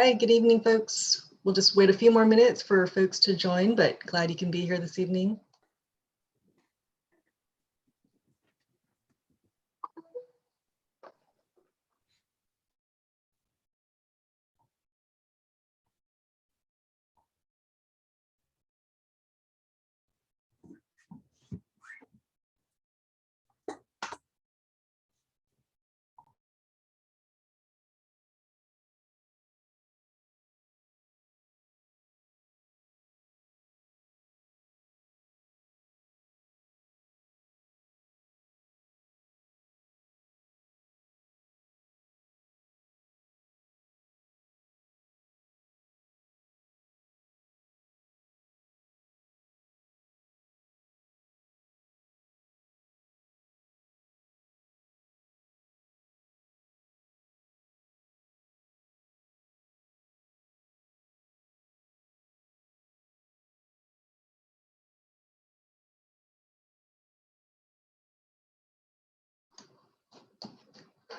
Hi, good evening, folks. We'll just wait a few more minutes for folks to join, but glad you can be here this evening.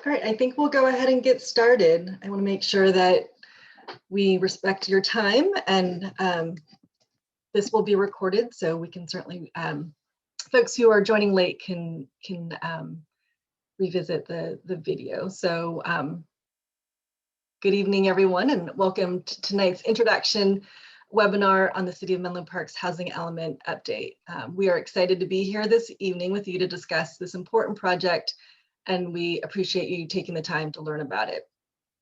All right, I think we'll go ahead and get started. I want to make sure that we respect your time, and this will be recorded, so we can certainly, folks who are joining late can revisit the video. So good evening, everyone, and welcome to tonight's introduction webinar on the City of Menlo Park's Housing Element Update. We are excited to be here this evening with you to discuss this important project, and we appreciate you taking the time to learn about it.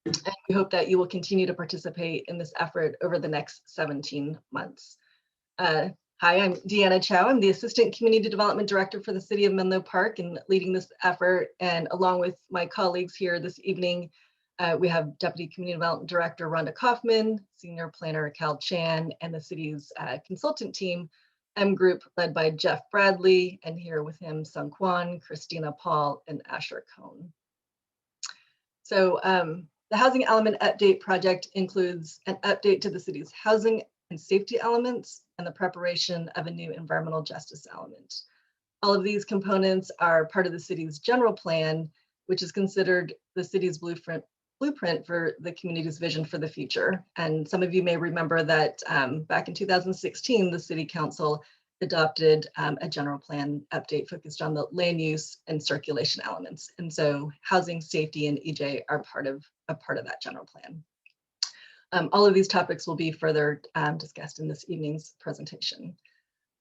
And we hope that you will continue to participate in this effort over the next 17 months. Hi, I'm Deanna Chow. I'm the Assistant Community Development Director for the City of Menlo Park and leading this effort. And along with my colleagues here this evening, we have Deputy Community Development Director Rhonda Kaufman, Senior Planner Cal Chan, and the city's consultant team, M Group, led by Jeff Bradley, and here with him, Sung Kwan, Christina Paul, and Asher Cohn. So the Housing Element Update project includes an update to the city's housing and safety elements and the preparation of a new environmental justice element. All of these components are part of the city's general plan, which is considered the city's blueprint for the community's vision for the future. And some of you may remember that back in 2016, the City Council adopted a general plan update focused on the land use and circulation elements. And so housing, safety, and EJ are a part of that general plan. All of these topics will be further discussed in this evening's presentation.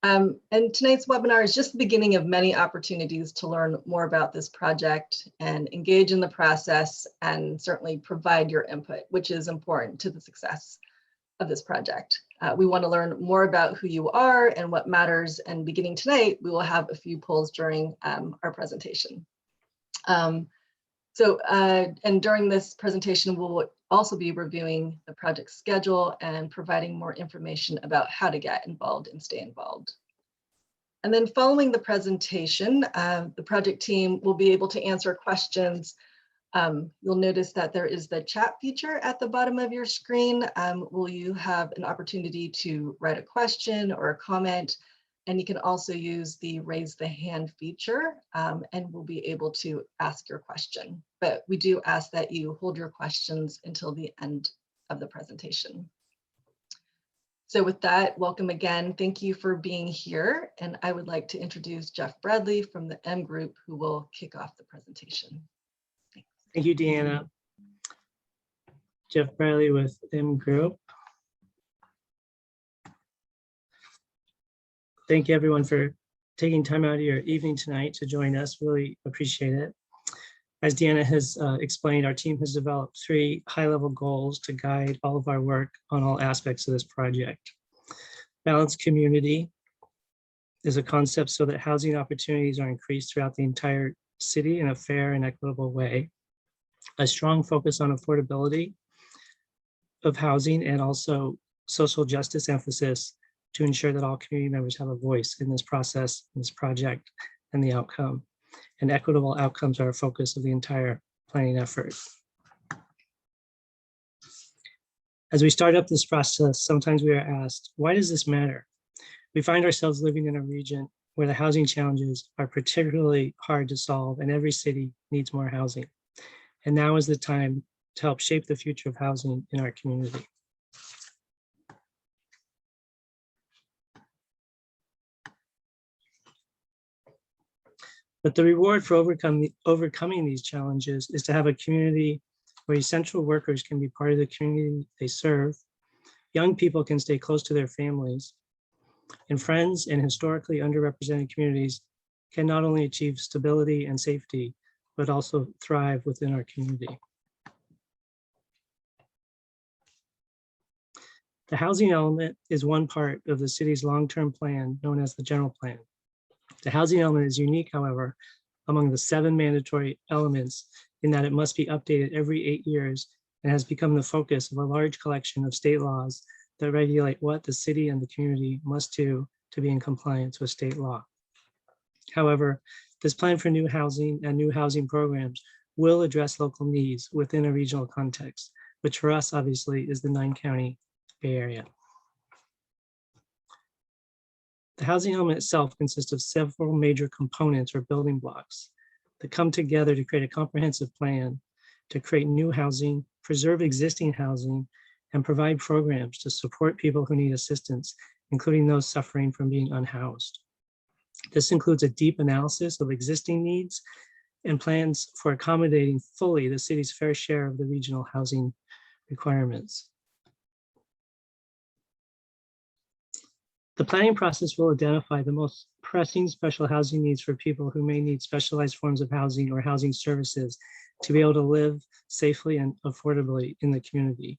And tonight's webinar is just the beginning of many opportunities to learn more about this project and engage in the process and certainly provide your input, which is important to the success of this project. We want to learn more about who you are and what matters, and beginning tonight, we will have a few polls during our presentation. And during this presentation, we'll also be reviewing the project schedule and providing more information about how to get involved and stay involved. And then following the presentation, the project team will be able to answer questions. You'll notice that there is the chat feature at the bottom of your screen. Will you have an opportunity to write a question or a comment? And you can also use the raise the hand feature and we'll be able to ask your question. But we do ask that you hold your questions until the end of the presentation. So with that, welcome again. Thank you for being here. And I would like to introduce Jeff Bradley from the M Group, who will kick off the presentation. Thanks. Thank you, Deanna. Jeff Bradley with M Group. Thank you everyone for taking time out of your evening tonight to join us. Really appreciate it. As Deanna has explained, our team has developed 3 high-level goals to guide all of our work on all aspects of this project. Balanced community is a concept so that housing opportunities are increased throughout the entire city in a fair and equitable way. A strong focus on affordability of housing and also social justice emphasis to ensure that all community members have a voice in this process, in this project, and the outcome. And equitable outcomes are a focus of the entire planning effort. As we start up this process, sometimes we are asked, why does this matter? We find ourselves living in a region where the housing challenges are particularly hard to solve, and every city needs more housing. And now is the time to help shape the future of housing in our community. But the reward for overcoming these challenges is to have a community where essential workers can be part of the community they serve, young people can stay close to their families, and friends in historically underrepresented communities can not only achieve stability and safety, but also thrive within our community. The housing element is one part of the city's long-term plan known as the general plan. The housing element is unique, however, among the 7 mandatory elements in that it must be updated every 8 years and has become the focus of a large collection of state laws that regulate what the city and the community must do to be in compliance with state law. However, this plan for new housing and new housing programs will address local needs within a regional context, which for us obviously is the 9-county Bay Area. The housing element itself consists of several major components or building blocks that come together to create a comprehensive plan to create new housing, preserve existing housing, and provide programs to support people who need assistance, including those suffering from being unhoused. This includes a deep analysis of existing needs and plans for accommodating fully the city's fair share of the regional housing requirements. The planning process will identify the most pressing special housing needs for people who may need specialized forms of housing or housing services to be able to live safely and affordably in the community.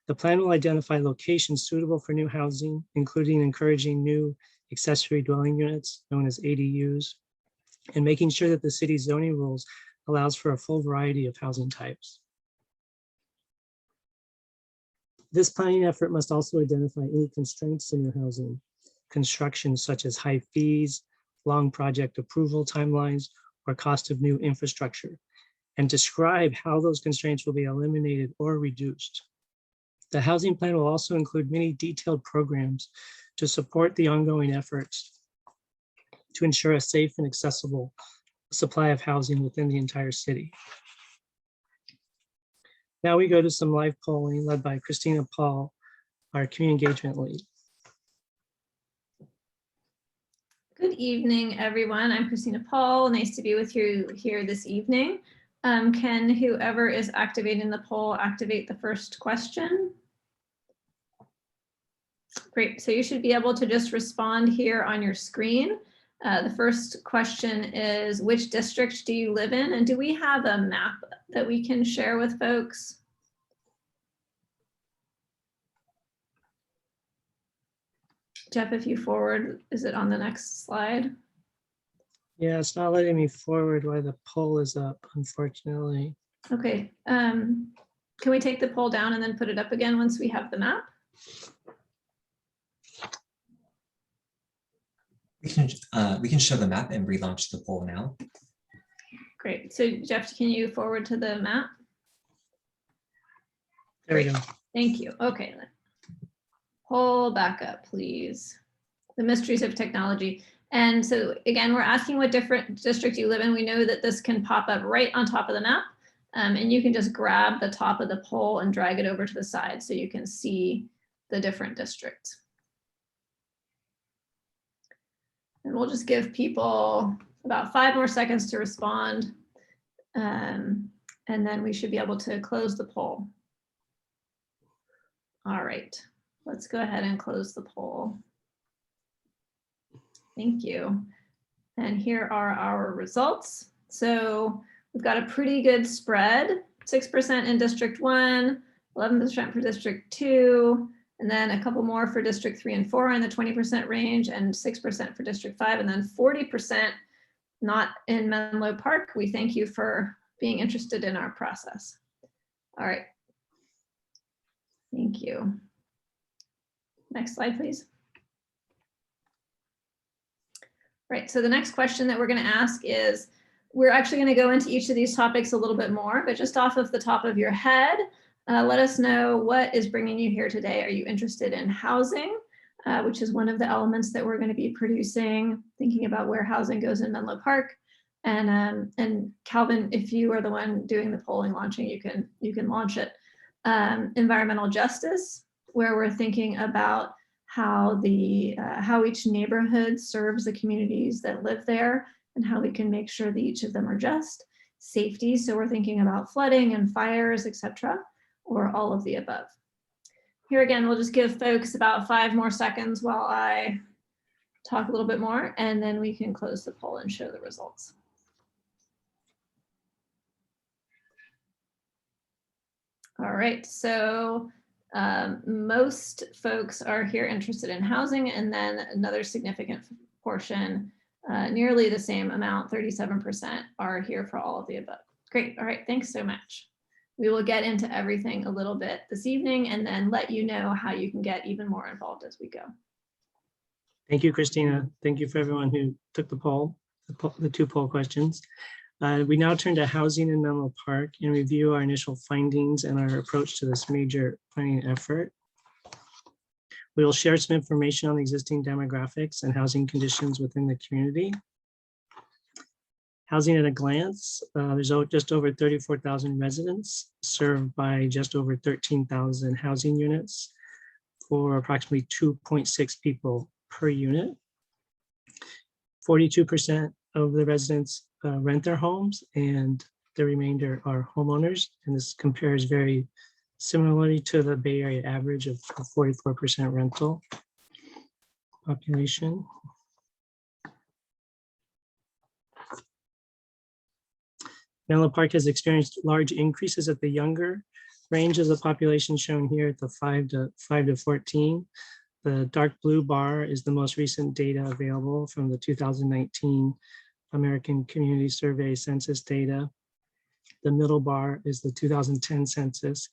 The plan will identify locations suitable for new housing, including encouraging new accessory dwelling units known as ADUs, and making sure that the city's zoning rules allows for a full variety of housing types. This planning effort must also identify any constraints to new housing, construction such as high fees, long project approval timelines, or cost of new infrastructure, and describe how those constraints will be eliminated or reduced. The housing plan will also include many detailed programs to support the ongoing efforts to ensure a safe and accessible supply of housing within the entire city. Now we go to some live polling led by Christina Paul, our community engagement lead. Good evening, everyone. I'm Christina Paul. Nice to be with you here this evening. Can whoever is activating the poll activate the first question? Great. So you should be able to just respond here on your screen. The first question is, which district do you live in? And do we have a map that we can share with folks? Jeff, if you forward, is it on the next slide? Yeah, it's not letting me forward while the poll is up, unfortunately. Okay. Can we take the poll down and then put it up again once we have the map? We can show the map and relaunch the poll now. Great. So Jeff, can you forward to the map? There we go. Thank you. Okay. Poll back up, please. The mysteries of technology. And so again, we're asking what different district you live in. We know that this can pop up right on top of the map. And you can just grab the top of the poll and drag it over to the side so you can see the different districts. And we'll just give people about 5 more seconds to respond. And then we should be able to close the poll. All right, let's go ahead and close the poll. Thank you. And here are our results. So we've got a pretty good spread, 6% in District 1, 11% for District 2, and then a couple more for District 3 and 4 in the 20% range, and 6% for District 5, and then 40% not in Menlo Park. We thank you for being interested in our process. All right. Thank you. Next slide, please. Right, so the next question that we're going to ask is, we're actually going to go into each of these topics a little bit more, but just off of the top of your head, let us know what is bringing you here today. Are you interested in housing, which is one of the elements that we're going to be producing, thinking about where housing goes in Menlo Park? And Calvin, if you are the one doing the polling launching, you can launch it. Environmental justice, where we're thinking about how each neighborhood serves the communities that live there and how we can make sure that each of them are just. Safety, so we're thinking about flooding and fires, etc., or all of the above. Here again, we'll just give folks about 5 more seconds while I talk a little bit more, and then we can close the poll and show the results. All right, so most folks are here interested in housing, and then another significant portion, nearly the same amount, 37%, are here for all of the above. Great, all right, thanks so much. We will get into everything a little bit this evening and then let you know how you can get even more involved as we go. Thank you, Christina. Thank you for everyone who took the poll, the 2 poll questions. We now turn to housing in Menlo Park and review our initial findings and our approach to this major planning effort. We will share some information on the existing demographics and housing conditions within the community. Housing at a glance, there's just over 34,000 residents served by just over 13,000 housing units for approximately 2.6 people per unit. 42% of the residents rent their homes, and the remainder are homeowners. And this compares very similarly to the Bay Area average of 44% rental population. Menlo Park has experienced large increases at the younger range of the population shown here at the 5 to 14. The dark blue bar is the most recent data available from the 2019 American Community Survey census data. The middle bar is the 2010 census,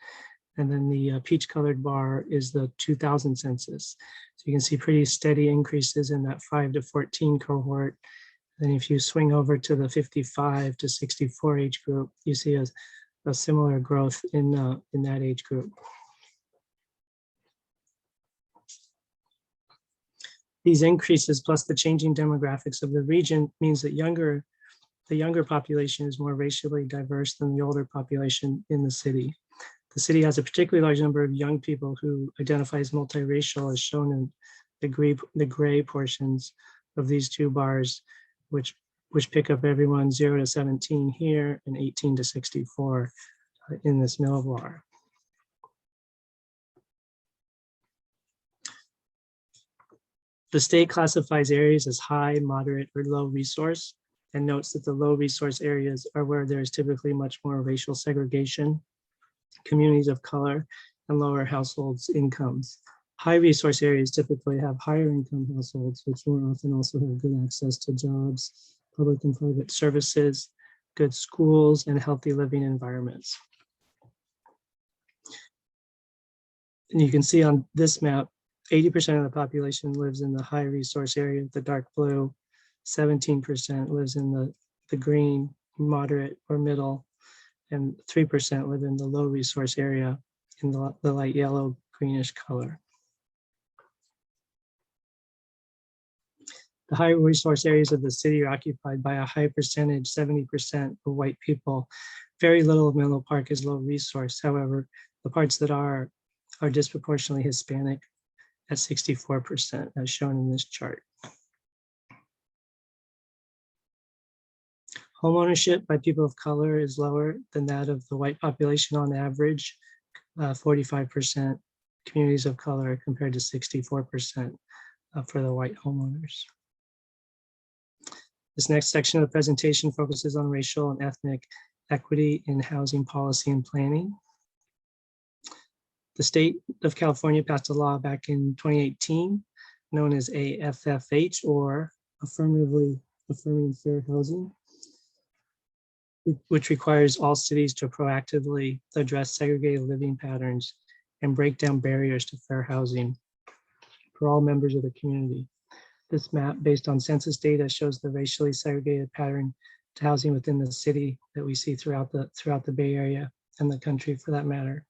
and then the peach colored bar is the 2000 census. So you can see pretty steady increases in that 5 to 14 cohort. And if you swing over to the 55 to 64 age group, you see a similar growth in that age group. These increases plus the changing demographics of the region means that the younger population is more racially diverse than the older population in the city. The city has a particularly large number of young people who identify as multiracial, as shown in the gray portions of these 2 bars, which pick up everyone 0 to 17 here and 18 to 64 in this middle bar. The state classifies areas as high, moderate, or low resource, and notes that the low resource areas are where there is typically much more racial segregation, communities of color, and lower households' incomes. High resource areas typically have higher income households, which more often also have good access to jobs, public and private services, good schools, and healthy living environments. And you can see on this map, 80% of the population lives in the high resource area, the dark blue, 17% lives in the green, moderate or middle, and 3% live in the low resource area in the light yellow greenish color. The high resource areas of the city are occupied by a high percentage, 70% of white people. Very little of Menlo Park is low resource. However, the parts that are disproportionately Hispanic at 64%, as shown in this chart. Homeownership by people of color is lower than that of the white population on average, 45% communities of color compared to 64% for the white homeowners. This next section of the presentation focuses on racial and ethnic equity in housing policy and planning. The state of California passed a law back in 2018 known as AFFH, or Affirming Fair Housing, which requires all cities to proactively address segregated living patterns and break down barriers to fair housing for all members of the community. This map, based on census data, shows the racially segregated pattern to housing within the city that we see throughout the Bay Area and the country for that matter.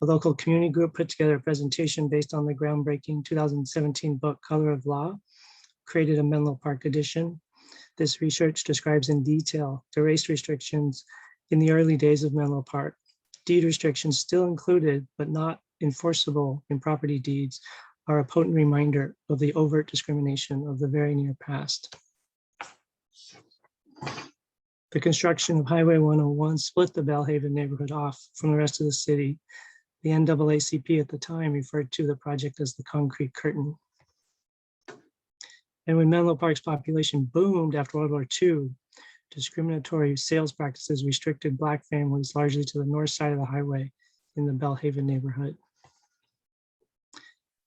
A local community group put together a presentation based on the groundbreaking 2017 book, Color of Law, created a Menlo Park edition. This research describes in detail the race restrictions in the early days of Menlo Park. Deed restrictions still included, but not enforceable in property deeds, are a potent reminder of the overt discrimination of the very near past. The construction of Highway 101 split the Belhaven neighborhood off from the rest of the city. The NAACP at the time referred to the project as the concrete curtain. And when Menlo Park's population boomed after World War II, discriminatory sales practices restricted Black families largely to the north side of the highway in the Belhaven neighborhood.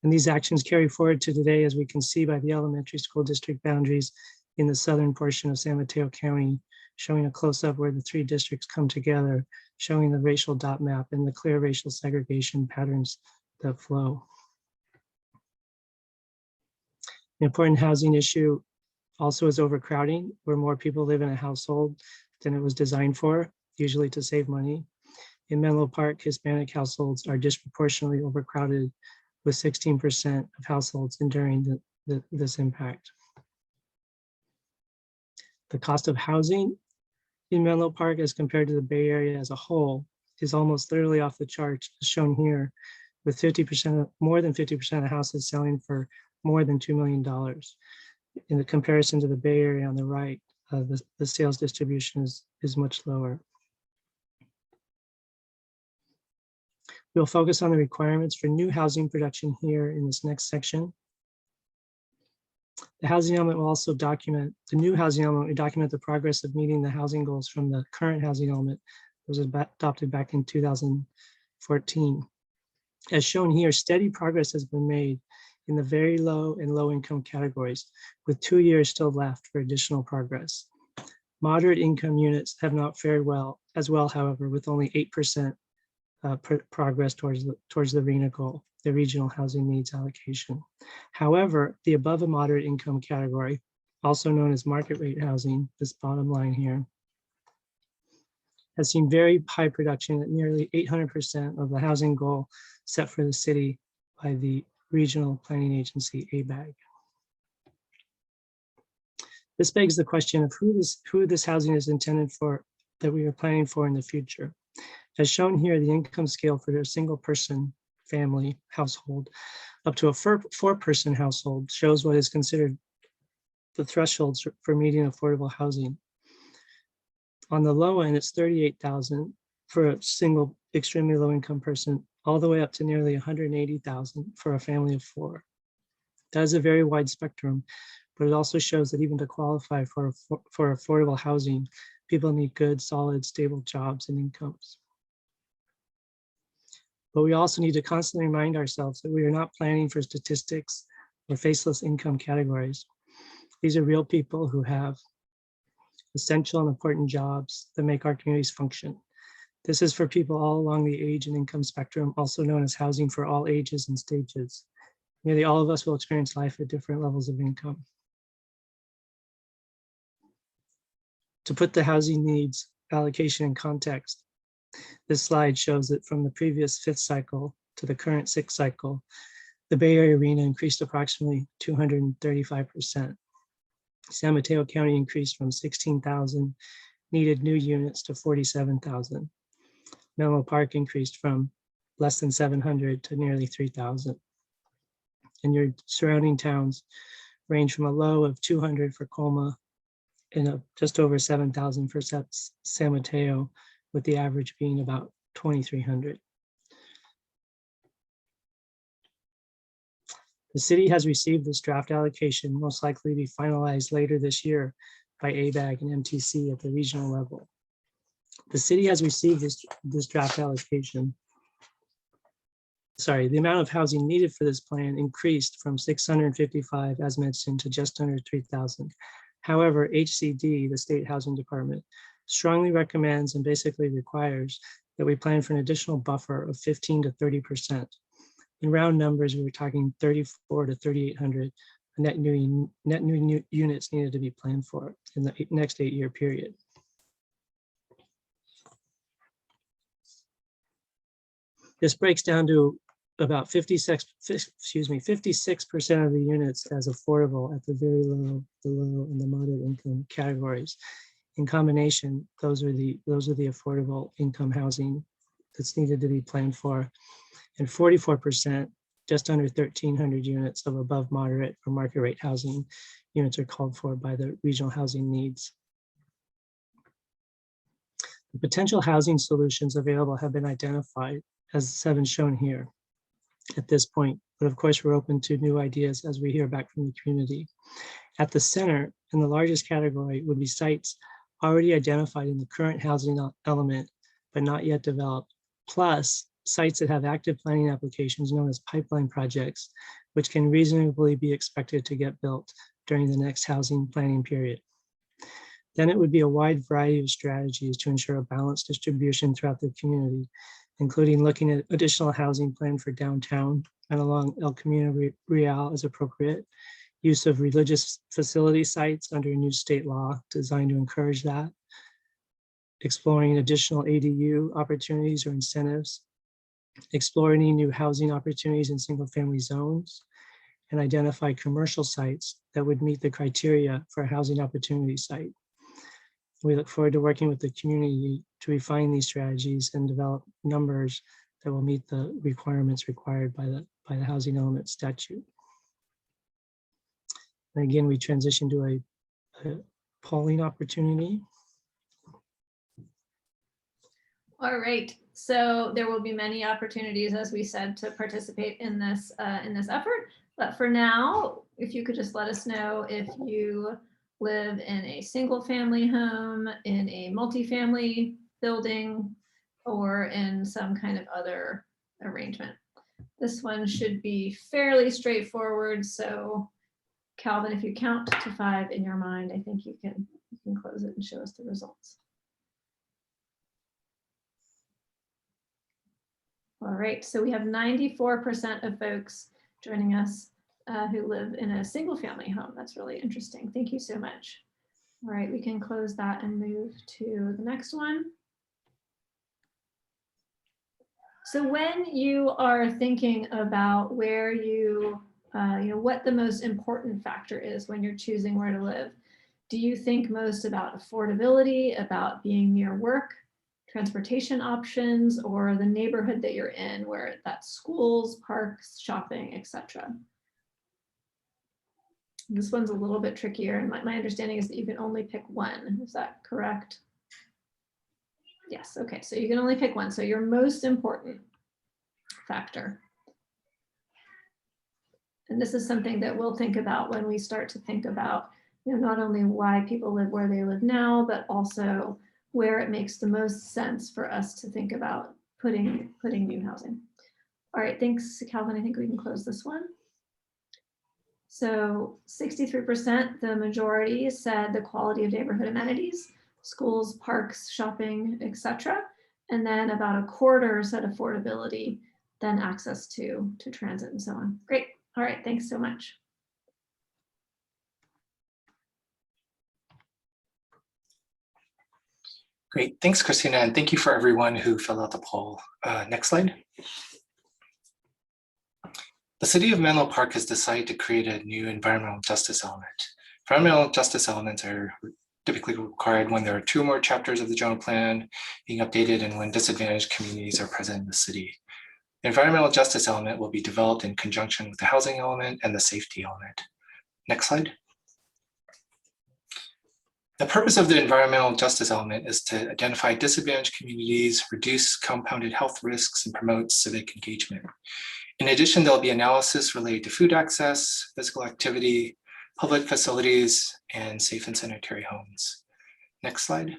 And these actions carry forward to today, as we can see by the elementary school district boundaries in the southern portion of San Mateo County, showing a close-up where the three districts come together, showing the racial dot map and the clear racial segregation patterns that flow. An important housing issue also is overcrowding, where more people live in a household than it was designed for, usually to save money. In Menlo Park, Hispanic households are disproportionately overcrowded, with 16% of households enduring this impact. The cost of housing in Menlo Park as compared to the Bay Area as a whole is almost literally off the charts, as shown here, with 50%, more than 50% of houses selling for more than $2 million. In the comparison to the Bay Area on the right, the sales distribution is much lower. We'll focus on the requirements for new housing production here in this next section. The housing element will also document, the new housing element will document the progress of meeting the housing goals from the current housing element that was adopted back in 2014. As shown here, steady progress has been made in the very low and low income categories, with 2 years still left for additional progress. Moderate income units have not fared as well, however, with only 8% progress towards the RHNA goal, the regional housing needs allocation. However, the above a moderate income category, also known as market rate housing, this bottom line here, has seen very high production at nearly 800% of the housing goal set for the city by the regional planning agency, ABAG. This begs the question of who this housing is intended for, that we are planning for in the future. As shown here, the income scale for a single person family household up to a four-person household shows what is considered the thresholds for meeting affordable housing. On the low end, it's $38,000 for a single extremely low income person, all the way up to nearly $180,000 for a family of 4. That is a very wide spectrum, but it also shows that even to qualify for affordable housing, people need good, solid, stable jobs and incomes. But we also need to constantly remind ourselves that we are not planning for statistics or faceless income categories. These are real people who have essential and important jobs that make our communities function. This is for people all along the age and income spectrum, also known as housing for all ages and stages. Nearly all of us will experience life at different levels of income. To put the housing needs allocation in context, this slide shows that from the previous 5th cycle to the current 6th cycle, the Bay Area RHNA increased approximately 235%. San Mateo County increased from 16,000 needed new units to 47,000. Menlo Park increased from less than 700 to nearly 3,000. And your surrounding towns range from a low of 200 for Colma and just over 7,000 for San Mateo, with the average being about 2,300. The city has received this draft allocation, most likely to be finalized later this year by ABAG and MTC at the regional level. The city has received this draft allocation. Sorry, the amount of housing needed for this plan increased from 655, as mentioned, to just under 3,000. However, HCD, the State Housing Department, strongly recommends and basically requires that we plan for an additional buffer of 15 to 30%. In round numbers, we were talking 34 to 3,800 net new units needed to be planned for in the next 8-year period. This breaks down to about 56% of the units as affordable at the very low, the low, and the moderate income categories. In combination, those are the affordable income housing that's needed to be planned for. And 44%, just under 1,300 units of above moderate or market rate housing units are called for by the regional housing needs. The potential housing solutions available have been identified as 7 shown here at this point, but of course we're open to new ideas as we hear back from the community. At the center, in the largest category, would be sites already identified in the current housing element, but not yet developed, plus sites that have active planning applications known as pipeline projects, which can reasonably be expected to get built during the next housing planning period. Then it would be a wide variety of strategies to ensure a balanced distribution throughout the community, including looking at additional housing plan for downtown and along El Camino Real as appropriate, use of religious facility sites under a new state law designed to encourage that, exploring additional ADU opportunities or incentives, exploring any new housing opportunities in single-family zones, and identify commercial sites that would meet the criteria for a housing opportunity site. We look forward to working with the community to refine these strategies and develop numbers that will meet the requirements required by the housing element statute. And again, we transition to a polling opportunity. All right, so there will be many opportunities, as we said, to participate in this effort. But for now, if you could just let us know if you live in a single family home, in a multifamily building, or in some kind of other arrangement. This one should be fairly straightforward. So Calvin, if you count to 5 in your mind, I think you can close it and show us the results. All right, so we have 94% of folks joining us who live in a single family home. That's really interesting. Thank you so much. All right, we can close that and move to the next one. So when you are thinking about where what the most important factor is when you're choosing where to live, do you think most about affordability, about being near work, transportation options, or the neighborhood that you're in, where that's schools, parks, shopping, etc.? This one's a little bit trickier, and my understanding is that you can only pick one. Is that correct? Yes, okay, so you can only pick one. So your most important factor. And this is something that we'll think about when we start to think about, not only why people live where they live now, but also where it makes the most sense for us to think about putting new housing. All right, thanks, Calvin. I think we can close this one. So 63%, the majority, said the quality of neighborhood amenities, schools, parks, shopping, etc. And then about a quarter said affordability, then access to transit and so on. Great. All right, thanks so much. Great, thanks, Christina, and thank you for everyone who filled out the poll. Next slide. The City of Menlo Park has decided to create a new environmental justice element. Environmental justice elements are typically required when there are 2 or more chapters of the general plan being updated and when disadvantaged communities are present in the city. The environmental justice element will be developed in conjunction with the housing element and the safety element. Next slide. The purpose of the environmental justice element is to identify disadvantaged communities, reduce compounded health risks, and promote civic engagement. In addition, there'll be analysis related to food access, physical activity, public facilities, and safe and sanitary homes. Next slide.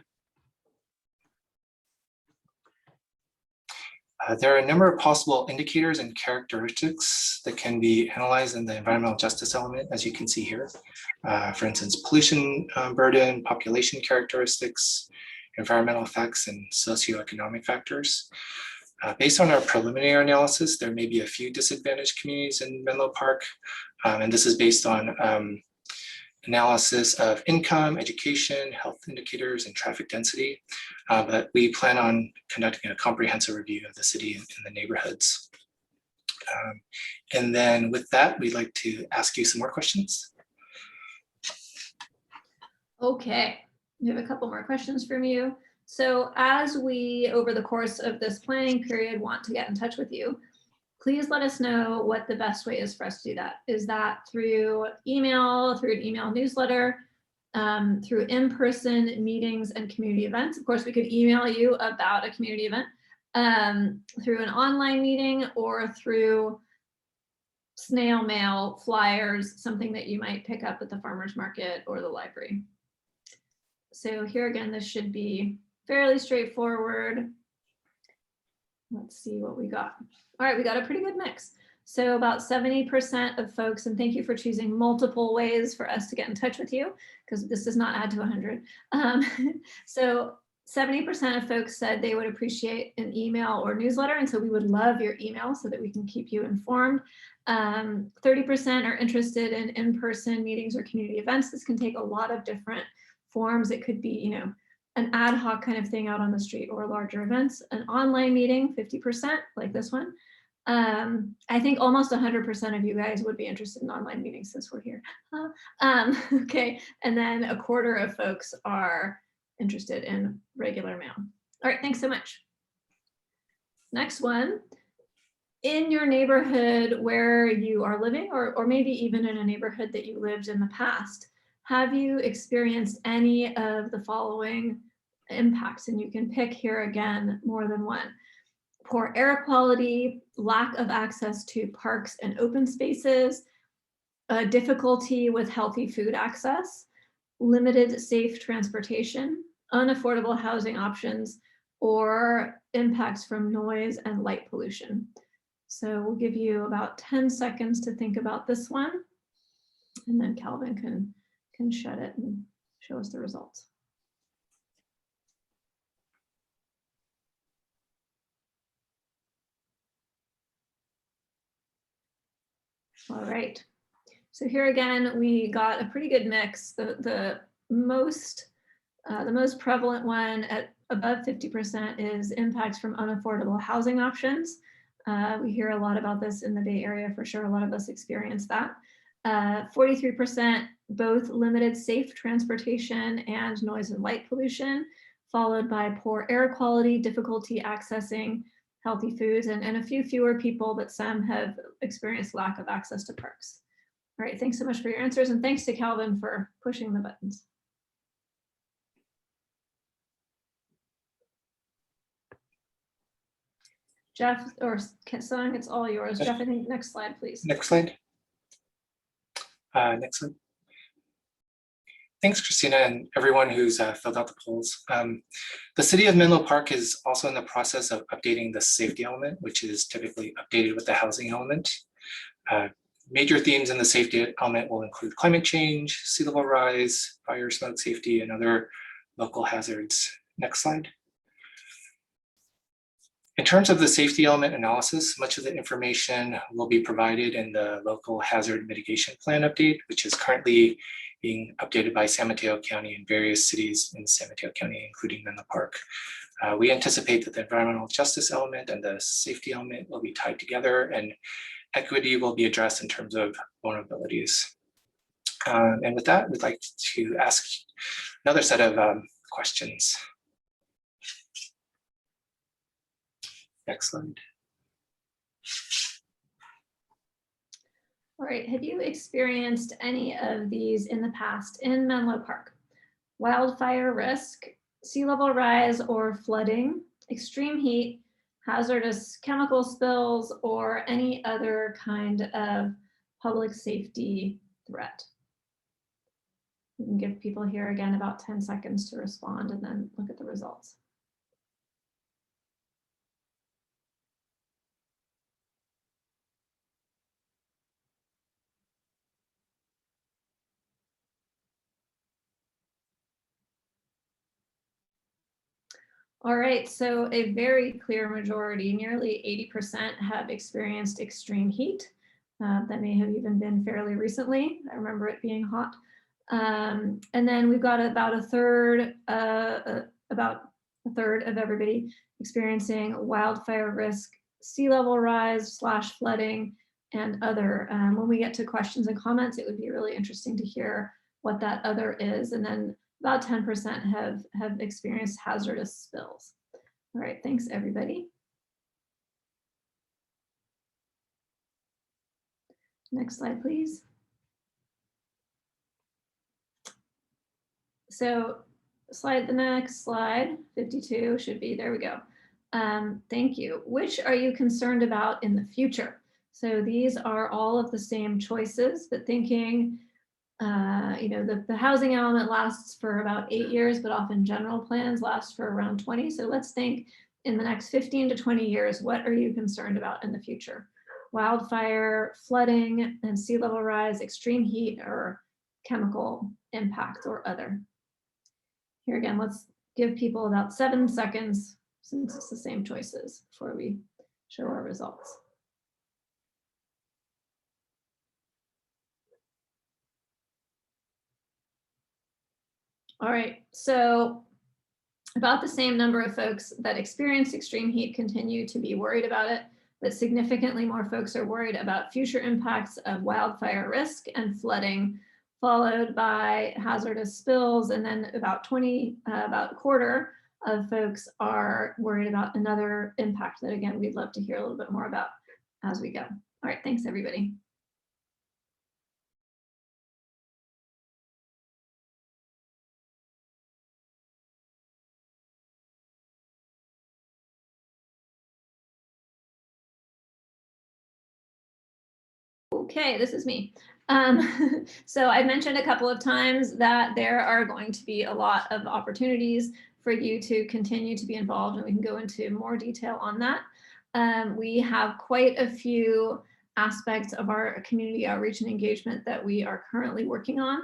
There are a number of possible indicators and characteristics that can be analyzed in the environmental justice element, as you can see here. For instance, pollution burden, population characteristics, environmental effects, and socioeconomic factors. Based on our preliminary analysis, there may be a few disadvantaged communities in Menlo Park, and this is based on analysis of income, education, health indicators, and traffic density. But we plan on conducting a comprehensive review of the city and the neighborhoods. And then with that, we'd like to ask you some more questions. Okay, we have a couple more questions from you. So as we, over the course of this planning period, want to get in touch with you, please let us know what the best way is for us to do that. Is that through email, through an email newsletter, through in-person meetings and community events? Of course, we could email you about a community event, through an online meeting, or through snail mail, flyers, something that you might pick up at the farmer's market or the library. So here again, this should be fairly straightforward. Let's see what we got. All right, we got a pretty good mix. So about 70% of folks, and thank you for choosing multiple ways for us to get in touch with you, because this does not add to 100. So 70% of folks said they would appreciate an email or newsletter, and so we would love your email so that we can keep you informed. 30% are interested in in-person meetings or community events. This can take a lot of different forms. It could be, you know, an ad hoc kind of thing out on the street, or larger events. An online meeting, 50%, like this one. I think almost 100% of you guys would be interested in online meetings since we're here. Okay, and then a quarter of folks are interested in regular mail. All right, thanks so much. Next one. In your neighborhood where you are living, or maybe even in a neighborhood that you lived in the past, have you experienced any of the following impacts? And you can pick here again more than one. Poor air quality, lack of access to parks and open spaces, difficulty with healthy food access, limited safe transportation, unaffordable housing options, or impacts from noise and light pollution. So we'll give you about 10 seconds to think about this one, and then Calvin can shut it and show us the results. All right, so here again, we got a pretty good mix. The most prevalent one at above 50% is impacts from unaffordable housing options. We hear a lot about this in the Bay Area for sure. A lot of us experience that. 43% both limited safe transportation and noise and light pollution, followed by poor air quality, difficulty accessing healthy foods, and a few fewer people, but some have experienced lack of access to parks. All right, thanks so much for your answers, and thanks to Calvin for pushing the buttons. Jeff, or Sung, it's all yours. Jeff, I think next slide, please. Next slide. Next slide. Thanks, Christina, and everyone who's filled out the polls. The City of Menlo Park is also in the process of updating the safety element, which is typically updated with the housing element. Major themes in the safety element will include climate change, sea level rise, fire, smoke safety, and other local hazards. Next slide. In terms of the safety element analysis, much of the information will be provided in the local hazard mitigation plan update, which is currently being updated by San Mateo County and various cities in San Mateo County, including Menlo Park. We anticipate that the environmental justice element and the safety element will be tied together, and equity will be addressed in terms of vulnerabilities. And with that, we'd like to ask another set of questions. Next slide. All right, have you experienced any of these in the past in Menlo Park? Wildfire risk, sea level rise or flooding, extreme heat, hazardous chemical spills, or any other kind of public safety threat? You can give people here again about 10 seconds to respond and then look at the results. All right, so a very clear majority, nearly 80% have experienced extreme heat. That may have even been fairly recently. I remember it being hot. And then we've got about a third of everybody experiencing wildfire risk sea level rise / flooding and other. When we get to questions and comments, it would be really interesting to hear what that other is. And then about 10% have experienced hazardous spills. All right, thanks everybody. Next slide, please. So the next slide, 52 should be, there we go. Thank you. Which are you concerned about in the future? So these are all of the same choices, but thinking, you know, the housing element lasts for about 8 years, but often general plans last for around 20. So let's think in the next 15 to 20 years, what are you concerned about in the future? Wildfire, flooding, and sea level rise, extreme heat, or chemical impact or other. Here again, let's give people about 7 seconds since it's the same choices before we show our results. All right, so about the same number of folks that experience extreme heat continue to be worried about it, but significantly more folks are worried about future impacts of wildfire risk and flooding, followed by hazardous spills, and then about a quarter of folks are worried about another impact that, again, we'd love to hear a little bit more about as we go. All right, thanks everybody. Okay, this is me. So I mentioned a couple of times that there are going to be a lot of opportunities for you to continue to be involved, and we can go into more detail on that. We have quite a few aspects of our community outreach and engagement that we are currently working on.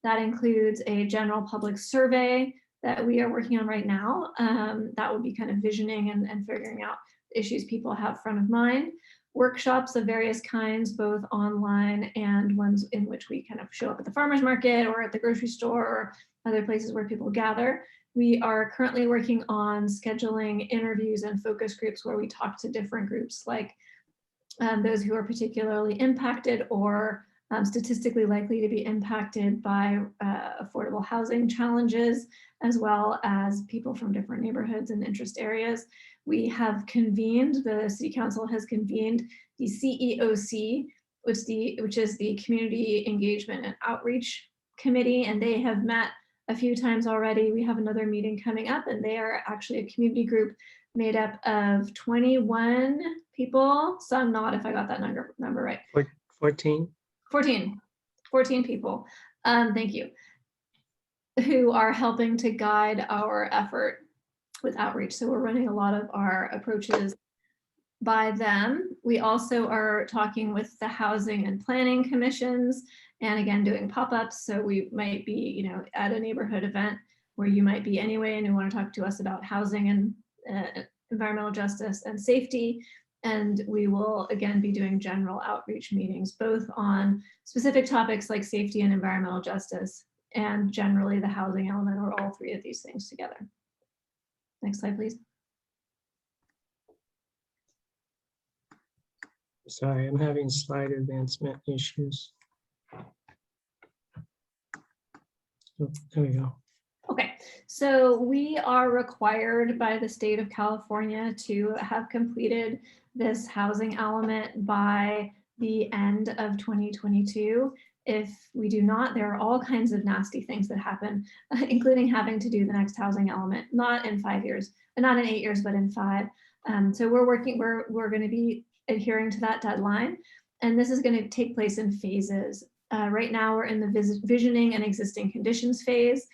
That includes a general public survey that we are working on right now. That will be kind of visioning and figuring out issues people have front of mind. Workshops of various kinds, both online and ones in which we kind of show up at the farmer's market or at the grocery store or other places where people gather. We are currently working on scheduling interviews and focus groups where we talk to different groups, like those who are particularly impacted or statistically likely to be impacted by affordable housing challenges, as well as people from different neighborhoods and interest areas. We have convened, the City Council has convened the CEOC, which is the Community Engagement and Outreach Committee, and they have met a few times already. We have another meeting coming up, and they are actually a community group made up of 21 people. Some not, if I got that number right. 14 people, thank you, who are helping to guide our effort with outreach. So we're running a lot of our approaches by them. We also are talking with the housing and planning commissions, and again, doing pop-ups. So we might be, you know, at a neighborhood event where you might be anyway, and you want to talk to us about housing and environmental justice and safety. And we will again be doing general outreach meetings, both on specific topics like safety and environmental justice, and generally the housing element, or all three of these things together. Next slide, please. Sorry, I'm having slide advancement issues. Oh, there we go. Okay, so we are required by the state of California to have completed this housing element by the end of 2022. If we do not, there are all kinds of nasty things that happen, including having to do the next housing element, not in 5 years, not in 8 years, but in 5. So we're going to be adhering to that deadline. And this is going to take place in phases. Right now we're in the visioning and existing conditions phase.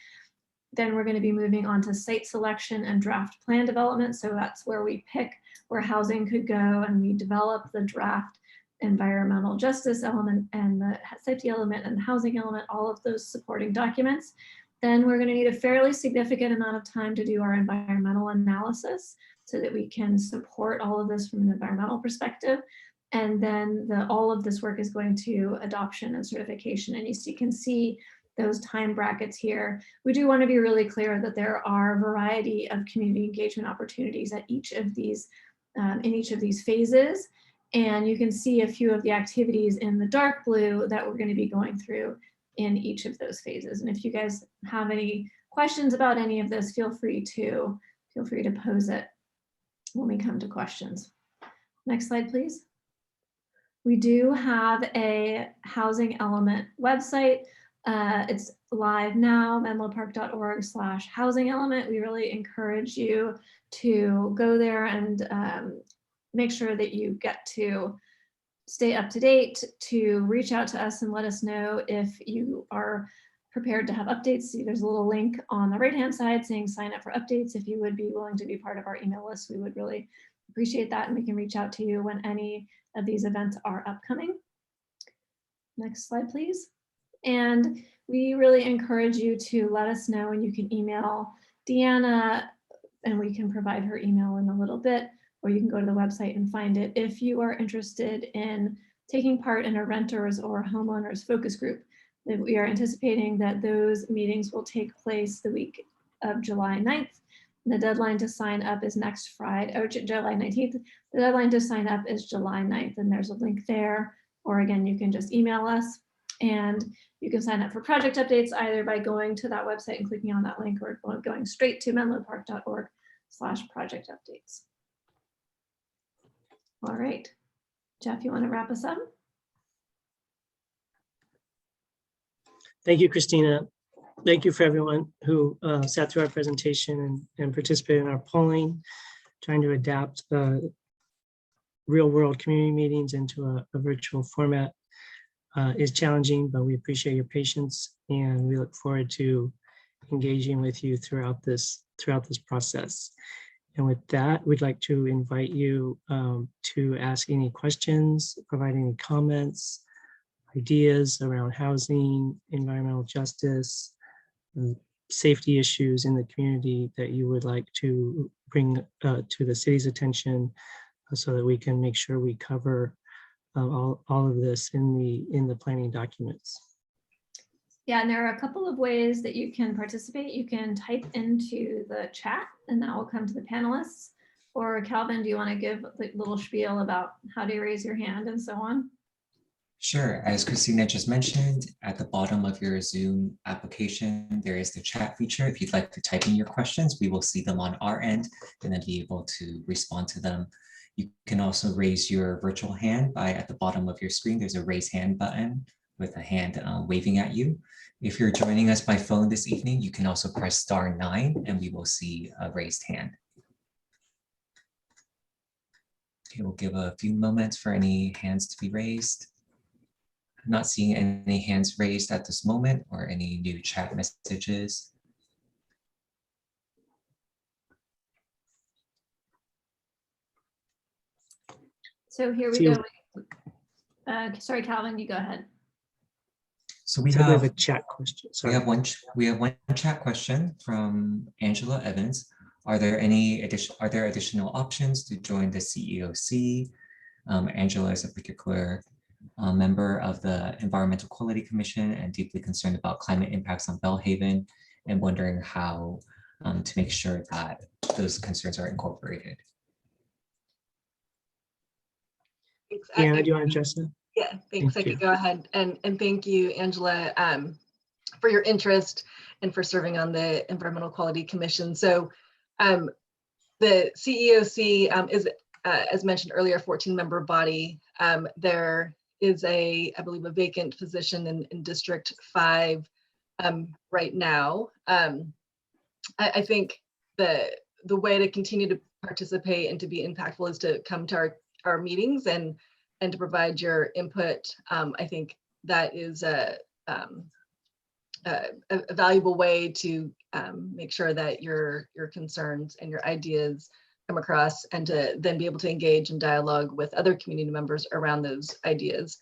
Then we're going to be moving on to site selection and draft plan development. So that's where we pick where housing could go, and we develop the draft environmental justice element and the safety element and the housing element, all of those supporting documents. Then we're going to need a fairly significant amount of time to do our environmental analysis so that we can support all of this from an environmental perspective. And then all of this work is going to adoption and certification. And you can see those time brackets here. We do want to be really clear that there are a variety of community engagement opportunities at each of these in each of these phases. And you can see a few of the activities in the dark blue that we're going to be going through in each of those phases. And if you guys have any questions about any of this, feel free to pose it when we come to questions. Next slide, please. We do have a housing element website. It's live now, menlopark.org/housing element. We really encourage you to go there and make sure that you get to stay up to date, to reach out to us and let us know if you are prepared to have updates. See, there's a little link on the right-hand side saying sign up for updates. If you would be willing to be part of our email list, we would really appreciate that, and we can reach out to you when any of these events are upcoming. Next slide, please. And we really encourage you to let us know, and you can email Deanna, and we can provide her email in a little bit, or you can go to the website and find it if you are interested in taking part in a renters or homeowners focus group. That we are anticipating that those meetings will take place the week of July 9th. The deadline to sign up is next Friday, or July 19th. The deadline to sign up is July 9th, and there's a link there. Or again, you can just email us, and you can sign up for project updates either by going to that website and clicking on that link, or going straight to menlopark.org/project updates. All right, Jeff, you want to wrap us up? Thank you, Christina. Thank you for everyone who sat through our presentation and participated in our polling, trying to adapt real world community meetings into a virtual format is challenging, but we appreciate your patience, and we look forward to engaging with you throughout this process. And with that, we'd like to invite you to ask any questions, provide any comments, ideas around housing, environmental justice, safety issues in the community that you would like to bring to the city's attention, so that we can make sure we cover all of this in the planning documents. Yeah, and there are a couple of ways that you can participate. You can type into the chat, and that will come to the panelists. Or Calvin, do you want to give a little spiel about how to raise your hand and so on? Sure. As Christina just mentioned, at the bottom of your Zoom application, there is the chat feature. If you'd like to type in your questions, we will see them on our end and then be able to respond to them. You can also raise your virtual hand by, at the bottom of your screen, there's a raise hand button with a hand waving at you. If you're joining us by phone this evening, you can also press *9 and we will see a raised hand. Okay, we'll give a few moments for any hands to be raised. I'm not seeing any hands raised at this moment or any new chat messages. So here we go. Sorry, Calvin, you go ahead. So we have have a chat question. Sorry. We have one chat question from Angela Evans. Are there additional options to join the CEOC? Angela is a particular member of the Environmental Quality Commission and deeply concerned about climate impacts on Bellhaven, and wondering how to make sure that those concerns are incorporated. Deanna, do you want to address that? Yeah, thanks. I Thank you. could go ahead, and thank you, Angela, for your interest and for serving on the Environmental Quality Commission. So the CEOC is, as mentioned earlier, a 14-member body. There is I believe, a vacant position in District 5 right now. I think the way to continue to participate and to be impactful is to come to our meetings and to provide your input. I think that is a valuable way to make sure that your concerns and your ideas come across, and to then be able to engage in dialogue with other community members around those ideas.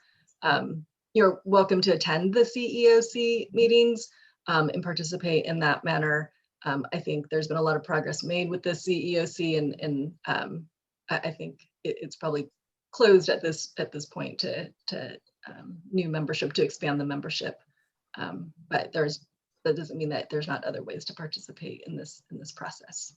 You're welcome to attend the CEOC meetings and participate in that manner. I think there's been a lot of progress made with the CEOC, and I think it's probably closed at this point to new membership, to expand the membership. But that doesn't mean that there's not other ways to participate in this process.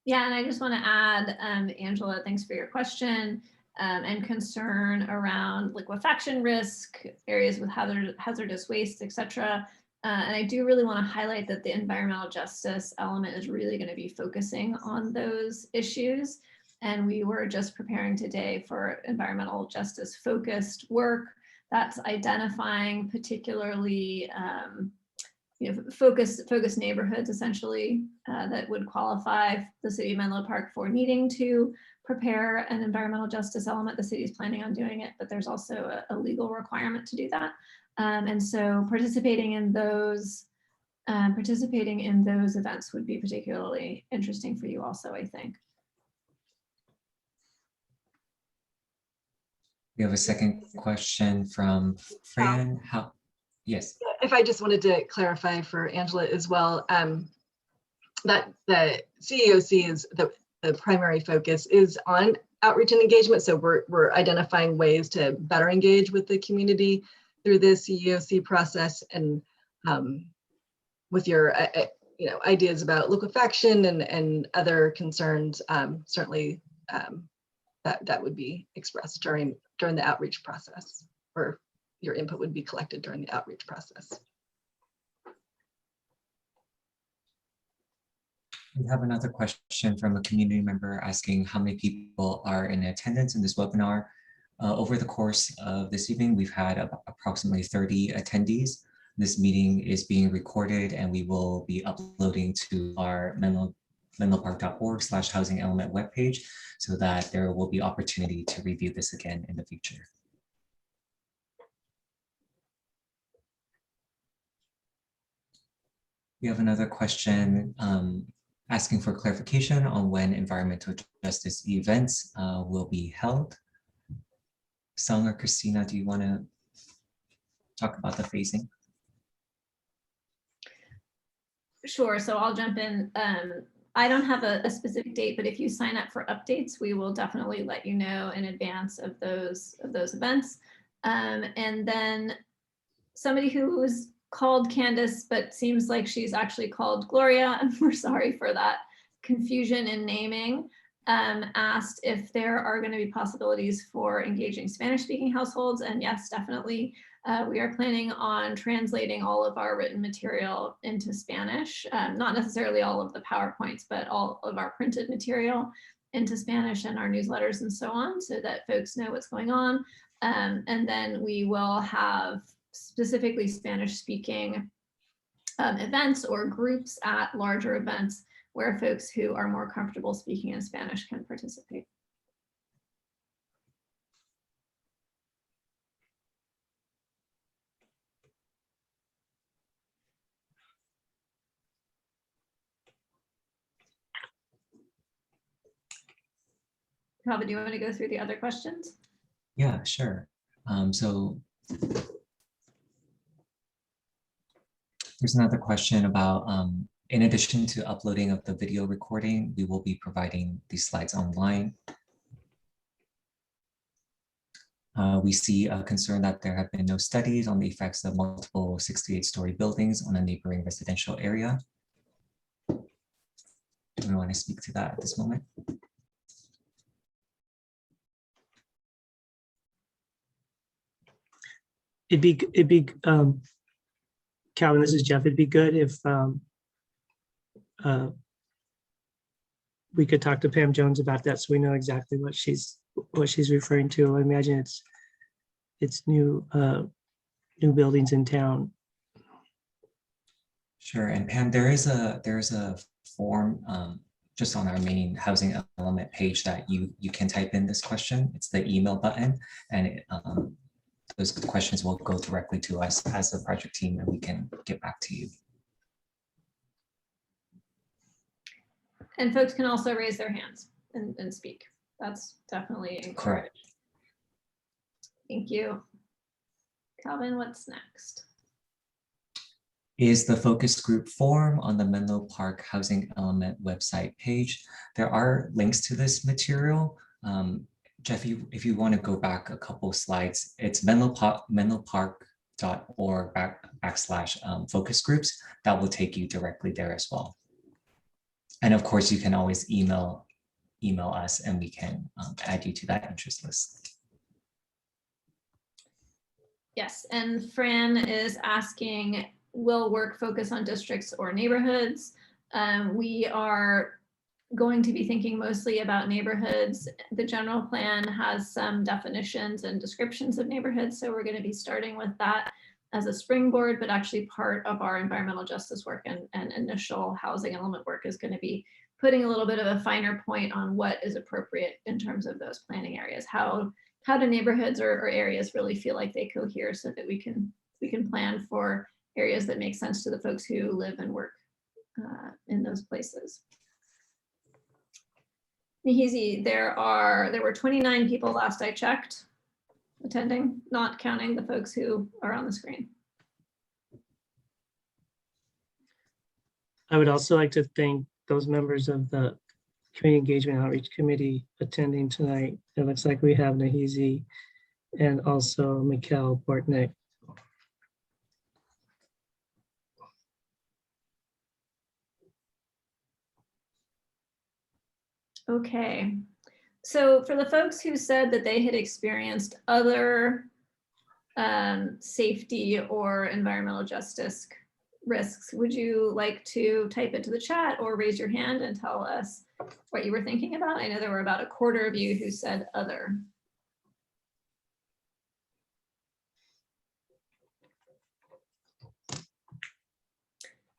Yeah, and I just want to add, Angela, thanks for your question and concern around liquefaction risk, areas with hazardous waste, et cetera. And I do really want to highlight that the environmental justice element is really going to be focusing on those issues. And we were just preparing today for environmental justice focused work that's identifying particularly focus neighborhoods essentially that would qualify the city of Menlo Park for needing to prepare an environmental justice element. The city is planning on doing it, but there's also a legal requirement to do that. And so participating in those events would be particularly interesting for you also, I think. We have a second question from Fran. Yes. If I just wanted to clarify for Angela as well, that the CEOC is the primary focus is on outreach and engagement. So we're identifying ways to better engage with the community through the CEOC process, and with your ideas about liquefaction and other concerns, certainly that would be expressed during the outreach process, or your input would be collected during the outreach process. We have another question from a community member asking how many people are in attendance in this webinar. Over the course of this evening, we've had approximately 30 attendees. This meeting is being recorded and we will be uploading to our menlopark.org/housing element webpage so that there will be opportunity to review this again in the future. We have another question asking for clarification on when environmental justice events will be held. Sung or Christina, do you want to talk about the phasing? Sure, so I'll jump in. I don't have a specific date, but if you sign up for updates, we will definitely let you know in advance of those events. And then somebody who was called Candace, but seems like she's actually called Gloria, and we're sorry for that confusion in naming, asked if there are going to be possibilities for engaging Spanish-speaking households. And yes, definitely. We are planning on translating all of our written material into Spanish, not necessarily all of the PowerPoints, but all of our printed material into Spanish and our newsletters and so on, so that folks know what's going on. And then we will have specifically Spanish-speaking events or groups at larger events where folks who are more comfortable speaking in Spanish can participate. Calvin, do you want to go through the other questions? Yeah, sure. So there's another question about, in addition to uploading of the video recording, we will be providing these slides online. We see a concern that there have been no studies on the effects of multiple 68-story buildings on a neighboring residential area. Do we want to speak to that at this moment? It'd be Calvin, this is Jeff. It'd be good if we could talk to Pam Jones about that, so we know exactly what she's referring to. I imagine it's new buildings in town. Sure, and Pam, there's a form just on our main housing element page that you can type in this question. It's the email button, and those questions will go directly to us as a project team, and we can get back to you. And folks can also raise their hands and speak. That's definitely encouraged. Correct. Thank you. Calvin, what's next? Is the focus group form on the Menlo Park Housing Element website page. There are links to this material. Jeff, if you want to go back a couple slides, it's menlopark.org/focus groups. That will take you directly there as well. And of course, you can always email us and we can add you to that interest list. Yes, and Fran is asking, will work focus on districts or neighborhoods? We are going to be thinking mostly about neighborhoods. The general plan has some definitions and descriptions of neighborhoods, so we're going to be starting with that as a springboard, but actually part of our environmental justice work and initial housing element work is going to be putting a little bit of a finer point on what is appropriate in terms of those planning areas. How do neighborhoods or areas really feel like they cohere so that we can plan for areas that make sense to the folks who live and work in those places. Nihizi, there were 29 people last I checked attending, not counting the folks who are on the screen. I would also like to thank those members of the Community Engagement Outreach Committee attending tonight. It looks like we have Nihizi and also Mikkel Bortnick. Okay, so for the folks who said that they had experienced other safety or environmental justice risks, would you like to type into the chat or raise your hand and tell us what you were thinking about? I know there were about a quarter of you who said other.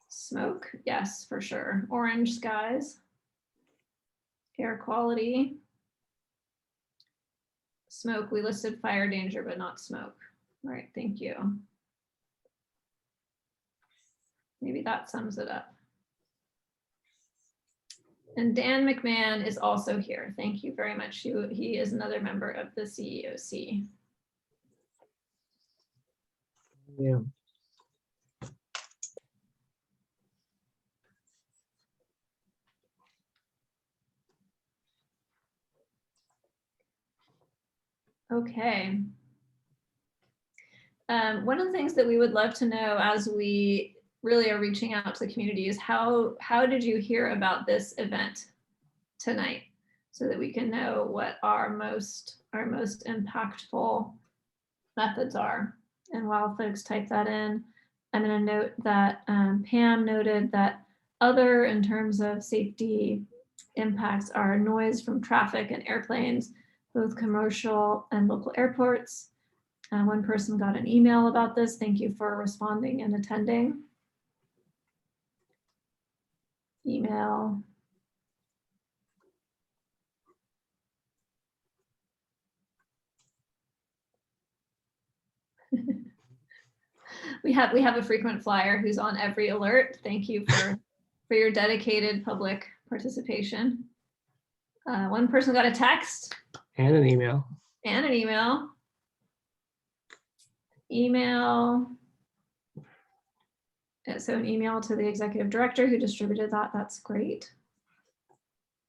Smoke, yes, for sure. Orange skies. Air quality. Smoke, we listed fire danger, but not smoke. All right, thank you. Maybe that sums it up. And Dan McMahon is also here. Thank you very much. He is another member of the CEOC. Yeah. Okay. One of the things that we would love to know as we really are reaching out to the community is how did you hear about this event tonight, so that we can know what our most impactful methods are. And while folks type that in, I'm going to note that Pam noted that other in terms of safety impacts are noise from traffic and airplanes, both commercial and local airports. One person got an email about this. Thank you for responding and attending. Email. We have a frequent flyer who's on every alert. Thank you for your dedicated public participation. One person got a text. And an email. And an email. Email. So an email to the executive director who distributed that. That's great.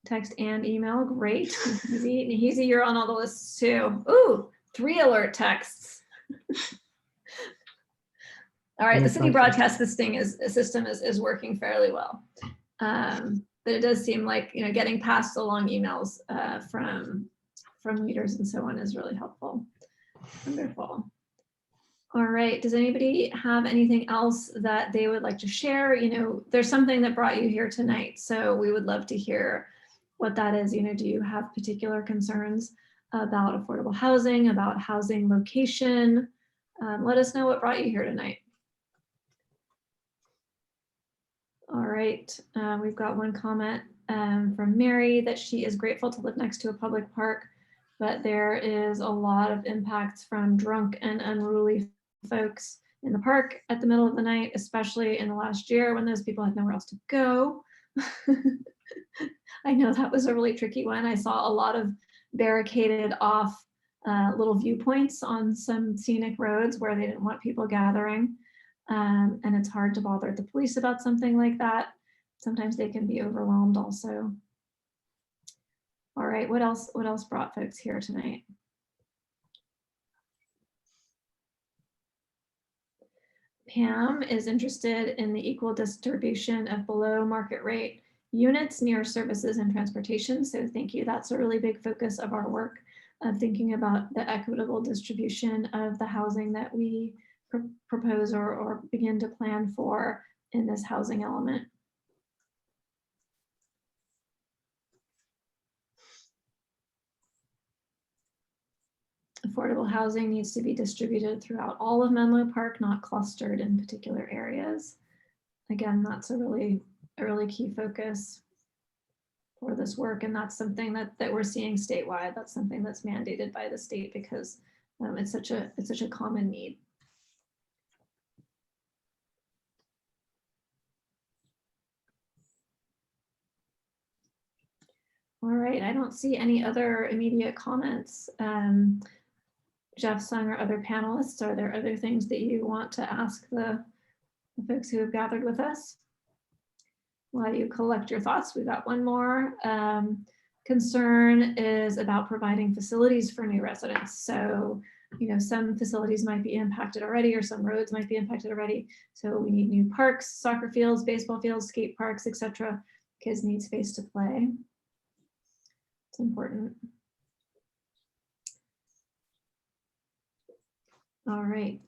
Text and email. Great. Nihizi, you're on all the lists too. Ooh, 3 alert texts. All right, the city broadcast system is working fairly well. But it does seem like, you know, getting past the long emails from leaders and so on is really helpful. Wonderful. All right, does anybody have anything else that they would like to share? You know, there's something that brought you here tonight, so we would love to hear what that is. You know, do you have particular concerns about affordable housing, about housing location? Let us know what brought you here tonight. All right, we've got one comment from Mary that she is grateful to live next to a public park, but there is a lot of impacts from drunk and unruly folks in the park at the middle of the night, especially in the last year when those people had nowhere else to go. I know that was a really tricky one. I saw a lot of barricaded off little viewpoints on some scenic roads where they didn't want people gathering. And it's hard to bother the police about something like that. Sometimes they can be overwhelmed also. All right, what else brought folks here tonight? Pam is interested in the equal distribution of below market rate units near services and transportation. So thank you. That's a really big focus of our work, of thinking about the equitable distribution of the housing that we propose or begin to plan for in this housing element. Affordable housing needs to be distributed throughout all of Menlo Park, not clustered in particular areas. Again, that's a really key focus for this work, and that's something that we're seeing statewide. That's something that's mandated by the state because it's such a common need. All right, I don't see any other immediate comments. Jeff, Sung, or other panelists, are there other things that you want to ask the folks who have gathered with us? While you collect your thoughts, we've got one more. Concern is about providing facilities for new residents. So, you know, some facilities might be impacted already, or some roads might be impacted already. So we need new parks, soccer fields, baseball fields, skate parks, etc. Kids need space to play. It's important. All right.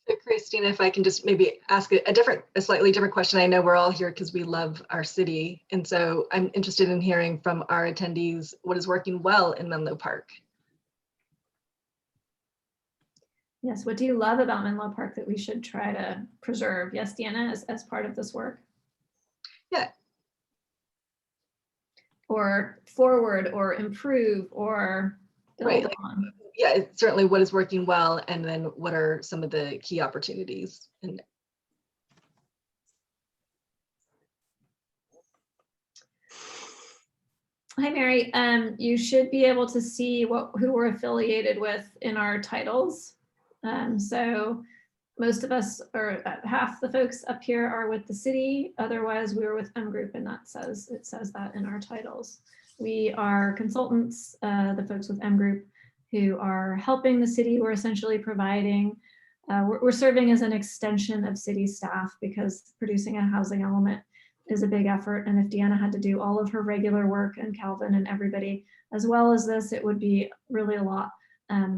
So Christina, if I can just maybe ask a slightly different question. I know we're all here because we love our city. And so I'm interested in hearing from our attendees what is working well in Menlo Park. Yes, what do you love about Menlo Park that we should try to preserve? Yes, Deanna, as part of this work? Yeah. Or forward or improve or build Right, on. Yeah, it's certainly what is working well, and then what are some of the key opportunities? And hi, Mary. You should be able to see who we're affiliated with in our titles. So most of us, or half the folks up here, are with the city. Otherwise, we were with M Group, and it says that in our titles. We are consultants, the folks with M Group, who are helping the city. We're essentially providing, we're serving as an extension of city staff, because producing a housing element is a big effort. And if Deanna had to do all of her regular work, and Calvin and everybody, as well as this, it would be really a lot.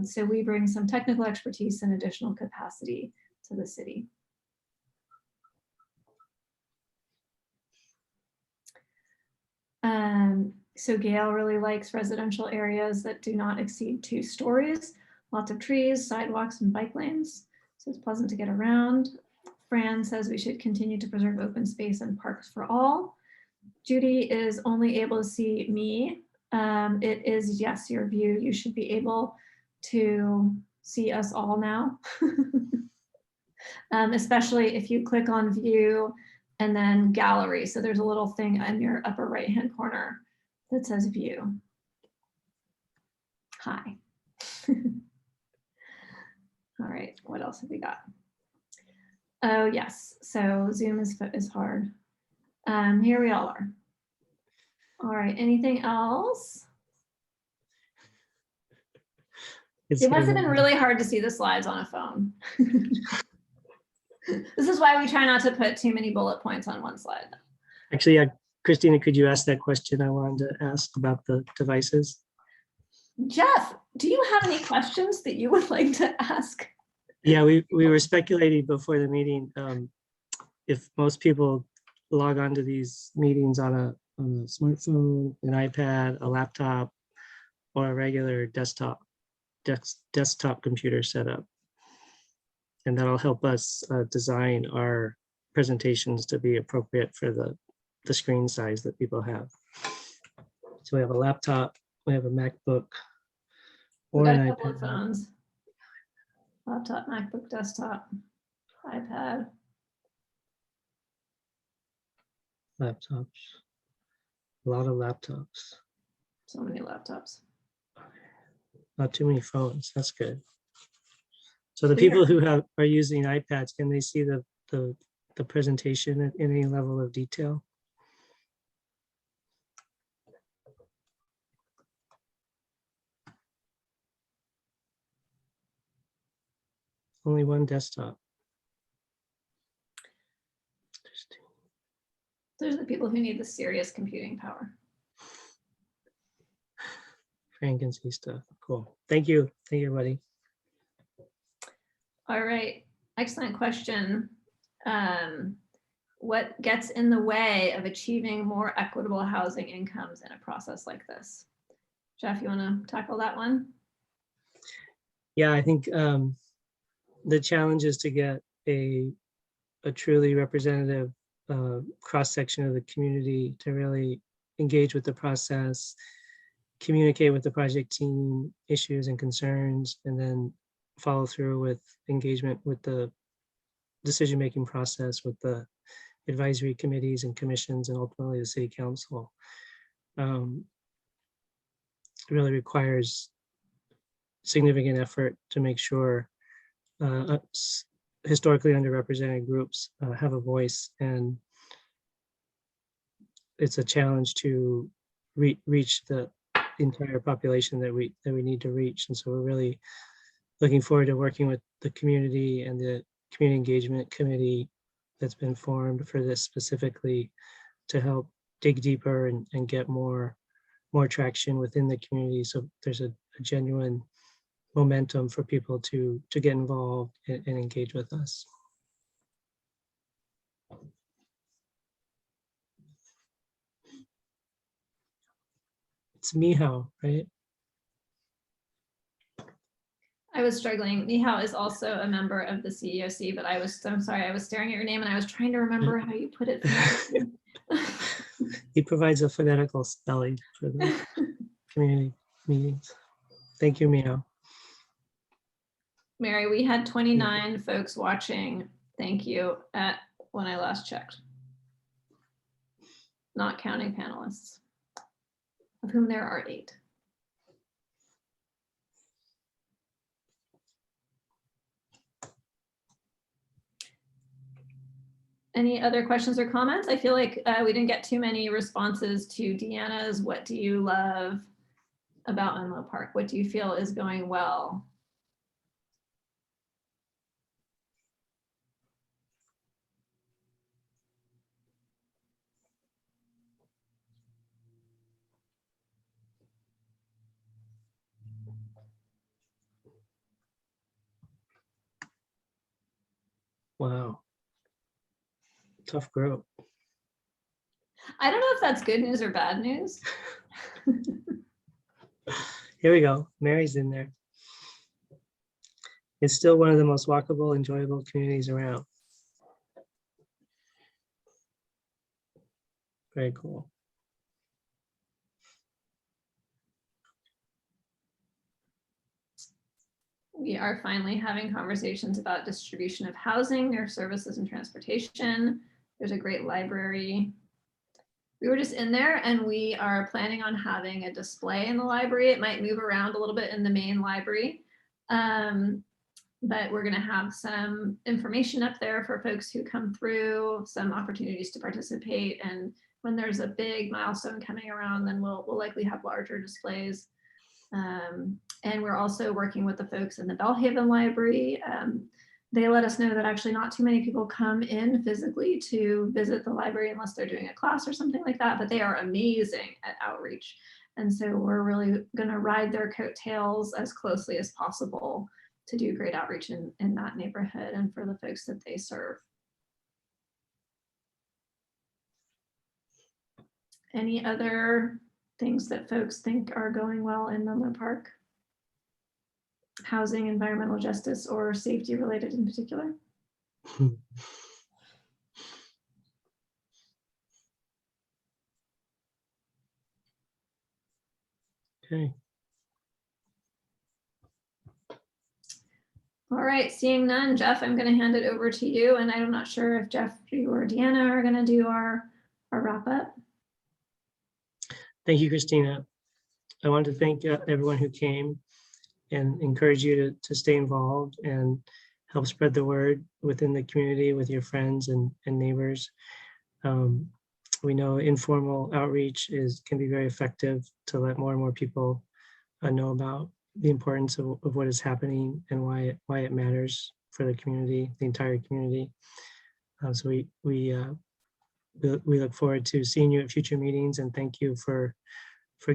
So we bring some technical expertise and additional capacity to the city. So Gail really likes residential areas that do not exceed 2 stories, lots of trees, sidewalks, and bike lanes. So it's pleasant to get around. Fran says we should continue to preserve open space and parks for all. Judy is only able to see me. It is, yes, your view. You should be able to see us all now. Especially if you click on view and then gallery. So there's a little thing in your upper right-hand corner that says view. Hi. All right, what else have we got? Oh yes, so Zoom is hard. Here we all are. All right, anything else? It must have been really hard to see the slides on a phone. This is why we try not to put too many bullet points on one slide. Actually, Christina, could you ask that question I wanted to ask about the devices? Jeff, do you have any questions that you would like to ask? Yeah, we were speculating before the meeting if most people log onto these meetings on a smartphone, an iPad, a laptop, or a regular desktop computer setup. And that'll help us design our presentations to be appropriate for the screen size that people have. So we have a laptop, we have a MacBook, or an couple of iPad. phones. Laptop, MacBook, desktop, iPad. Laptops, a lot of laptops. So many laptops. Not too many phones, that's good. So the people who are using iPads, can they see the presentation at any level of detail? Only one desktop. Interesting. Those are the people who need the serious computing power. Frank can see stuff. Cool. Thank you. Thank you, everybody. All right, excellent question. What gets in the way of achieving more equitable housing incomes in a process like this? Jeff, you want to tackle that one? Yeah, I think the challenge is to get a truly representative cross-section of the community to really engage with the process, communicate with the project team issues and concerns, and then follow through with engagement with the decision-making process with the advisory committees and commissions and ultimately the city council. It really requires significant effort to make sure historically underrepresented groups have a voice, and it's a challenge to reach the entire population that we need to reach. And so we're really looking forward to working with the community and the community engagement committee that's been formed for this specifically to help dig deeper and get more traction within the community. So there's a genuine momentum for people to get involved and engage with us. It's Mihao, right? I was struggling. Nihao is also a member of the CEOC, but I'm sorry, I was staring at your name and I was trying to remember how you put it. He provides a phonetical spelling for the community meetings. Thank you, Mihao. Mary, we had 29 folks watching. Thank you when I last checked. Not counting panelists, of whom there are 8. Any other questions or comments? I feel like we didn't get too many responses to Deanna's "What do you love about Menlo Park? What do you feel is going well?" Wow. Tough group. I don't know if that's good news or bad news. Here we go. Mary's in there. It's still one of the most walkable, enjoyable communities around. Very cool. We are finally having conversations about distribution of housing, their services and transportation. There's a great library. We were just in there and we are planning on having a display in the library. It might move around a little bit in the main library, but we're going to have some information up there for folks who come through, some opportunities to participate. And when there's a big milestone coming around, then we'll likely have larger displays. And we're also working with the folks in the Bellhaven Library. They let us know that actually not too many people come in physically to visit the library unless they're doing a class or something like that, but they are amazing at outreach. And so we're really going to ride their coattails as closely as possible to do great outreach in that neighborhood and for the folks that they serve. Any other things that folks think are going well in Menlo Park? Housing, environmental justice, or safety related in particular? Okay. All right, seeing none, Jeff, I'm going to hand it over to you. And I'm not sure if Jeff, you or Deanna are going to do our wrap up. Thank you, Christina. I want to thank everyone who came and encourage you to stay involved and help spread the word within the community with your friends and neighbors. We know informal outreach can be very effective to let more and more people know about the importance of what is happening and why it matters for the community, the entire community. So we we look forward to seeing you at future meetings, and thank you for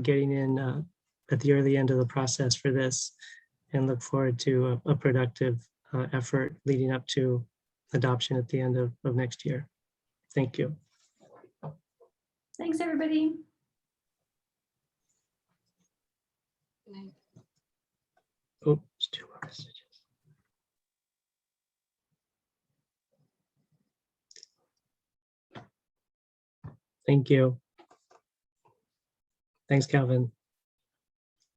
getting in at the early end of the process for this, and look forward to a productive effort leading up to adoption at the end of next year. Thank you. Thanks, everybody. Oops, 2 more messages. Thank you. Thanks, Calvin.